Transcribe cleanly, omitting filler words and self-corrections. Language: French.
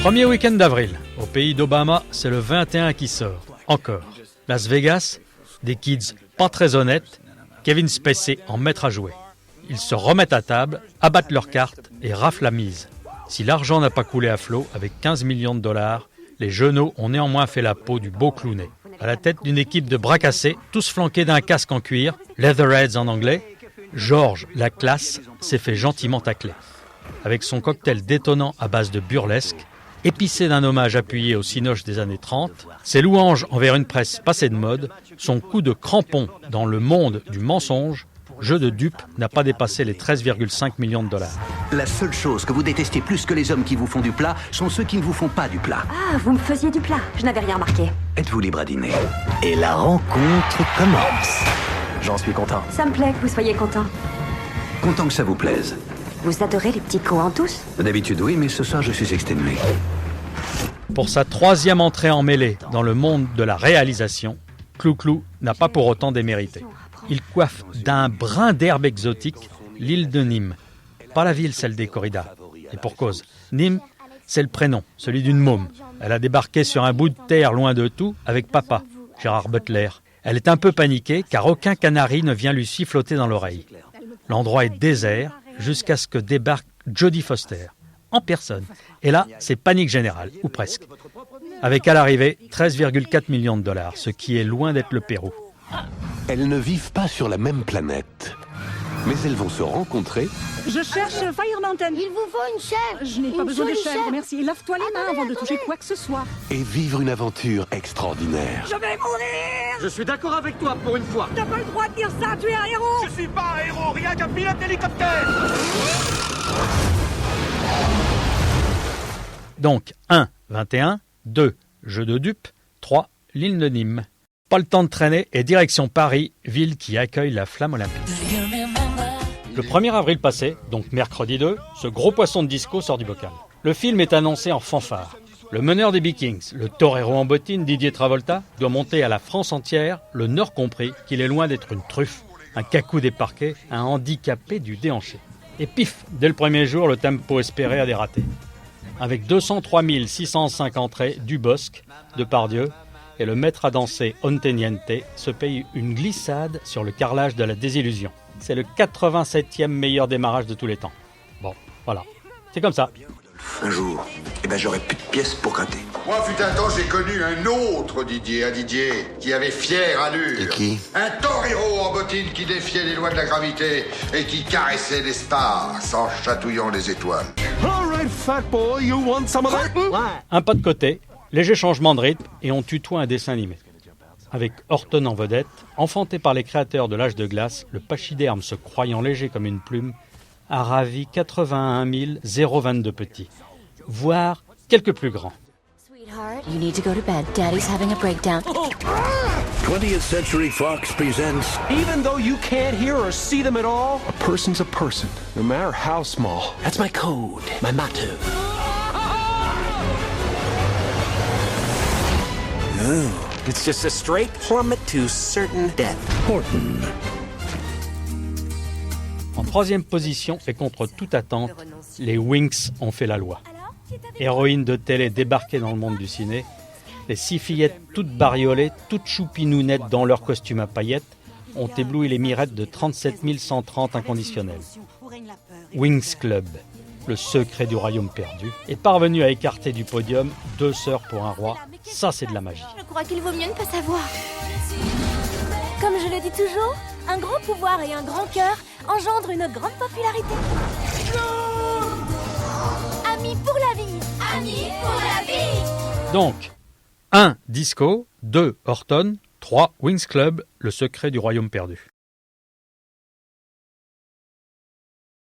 Premier week-end d'avril, au pays d'Obama, c'est le 21 qui sort. Encore. Las Vegas, des kids pas très honnêtes, Kevin Spacey en maître à jouer. Ils se remettent à table, abattent leurs cartes et raflent la mise. Si l'argent n'a pas coulé à flot, avec 15 millions de dollars, les genoux ont néanmoins fait la peau du beau clownet. À la tête d'une équipe de bras cassés, tous flanqués d'un casque en cuir, Leatherheads en anglais, George, la classe, s'est fait gentiment tacler. Avec son cocktail détonnant à base de burlesque, épicé d'un hommage appuyé au cinoche des années 30, ses louanges envers une presse passée de mode, son coup de crampon dans le monde du mensonge, jeu de dupe n'a pas dépassé les 13,5 millions de dollars. La seule chose que vous détestez plus que les hommes qui vous font du plat sont ceux qui ne vous font pas du plat. Ah, vous me faisiez du plat, je n'avais rien remarqué. Êtes-vous libre à dîner? Et la rencontre commence. J'en suis content. Ça me plaît que vous soyez content. Content que ça vous plaise. Vous adorez les petits coups en tous? D'habitude oui, mais ce soir je suis exténué. Pour sa troisième entrée en mêlée dans le monde de la réalisation, Clou-Clou n'a pas pour autant démérité. Il coiffe d'un brin d'herbe exotique l'île de Nîmes. Pas la ville, celle des corridas. Et pour cause. Nîmes, c'est le prénom, celui d'une môme. Elle a débarqué sur un bout de terre loin de tout avec papa, Gérard Butler. Elle est un peu paniquée car aucun canari ne vient lui siffloter dans l'oreille. L'endroit est désert jusqu'à ce que débarque Jodie Foster, en personne. Et là, c'est panique générale, ou presque. Avec à l'arrivée 13,4 millions de dollars, ce qui est loin d'être le Pérou. Elles ne vivent pas sur la même planète, mais elles vont se rencontrer. Je cherche Fire Mountain. Il vous faut une chèvre. Je n'ai pas besoin de chèvre, merci. Lave-toi les mains avant de toucher quoi que ce soit. Et vivre une aventure extraordinaire. Je vais mourir. Je suis d'accord avec toi pour une fois. T'as pas le droit de dire ça, tu es un héros. Je suis pas un héros, rien qu'un pilote d'hélicoptère. Donc 1, 21, 2, jeu de dupes, 3, l'île de Nîmes. Pas le temps de traîner et direction Paris, ville qui accueille la flamme olympique. Le 1er avril passé, donc mercredi 2, ce gros poisson de disco sort du bocal. Le film est annoncé en fanfare. Le meneur des Vikings, le torero en bottines Didier Travolta, doit monter à la France entière, le Nord compris, qu'il est loin d'être une truffe, un cacou des parquets, un handicapé du déhanché. Et pif, dès le premier jour, le tempo espéré a dératé. Avec 203 605 entrées, Dubosc, Depardieu, et le maître à danser Onteniente se paye une glissade sur le carrelage de la désillusion. C'est le 87e meilleur démarrage de tous les temps. Bon, voilà, c'est comme ça. Un jour, j'aurai plus de pièces pour gratter. Moi, fut un temps, j'ai connu un autre Didier, qui avait fière allure. Et qui? Un torero en bottines qui défiait les lois de la gravité et qui caressait les stars en chatouillant les étoiles. All right, fat boy, you want some of that? Un pas de côté, léger changement de rythme et on tutoie un dessin animé. Avec Horton en vedette, enfanté par les créateurs de l'âge de glace, le pachyderme se croyant léger comme une plume, a ravi 81 022 petits, voire quelques plus grands. Sweetheart, you need to go to bed. Daddy's having a breakdown. 20th Century Fox presents Even though you can't hear or see them at all, A person's a person, no matter how small. That's my code, my motto. it's just a straight plummet to certain death. Horton. En troisième position et contre toute attente, les Winx ont fait la loi. Héroïnes de télé débarquées dans le monde du ciné, les 6 fillettes toutes bariolées, toutes choupinounettes dans leurs costumes à paillettes, ont ébloui les mirettes de 37 130 inconditionnels. Winx Club, le secret du royaume perdu, est parvenu à écarter du podium 2 sœurs pour un roi. Ça, c'est de la magie. Je crois qu'il vaut mieux ne pas savoir. Comme je le dis toujours, un grand pouvoir et un grand cœur engendrent une grande popularité. Amis pour la vie. Amis pour la vie. Donc, 1. Disco, 2. Horton, 3. Winx Club, le secret du royaume perdu.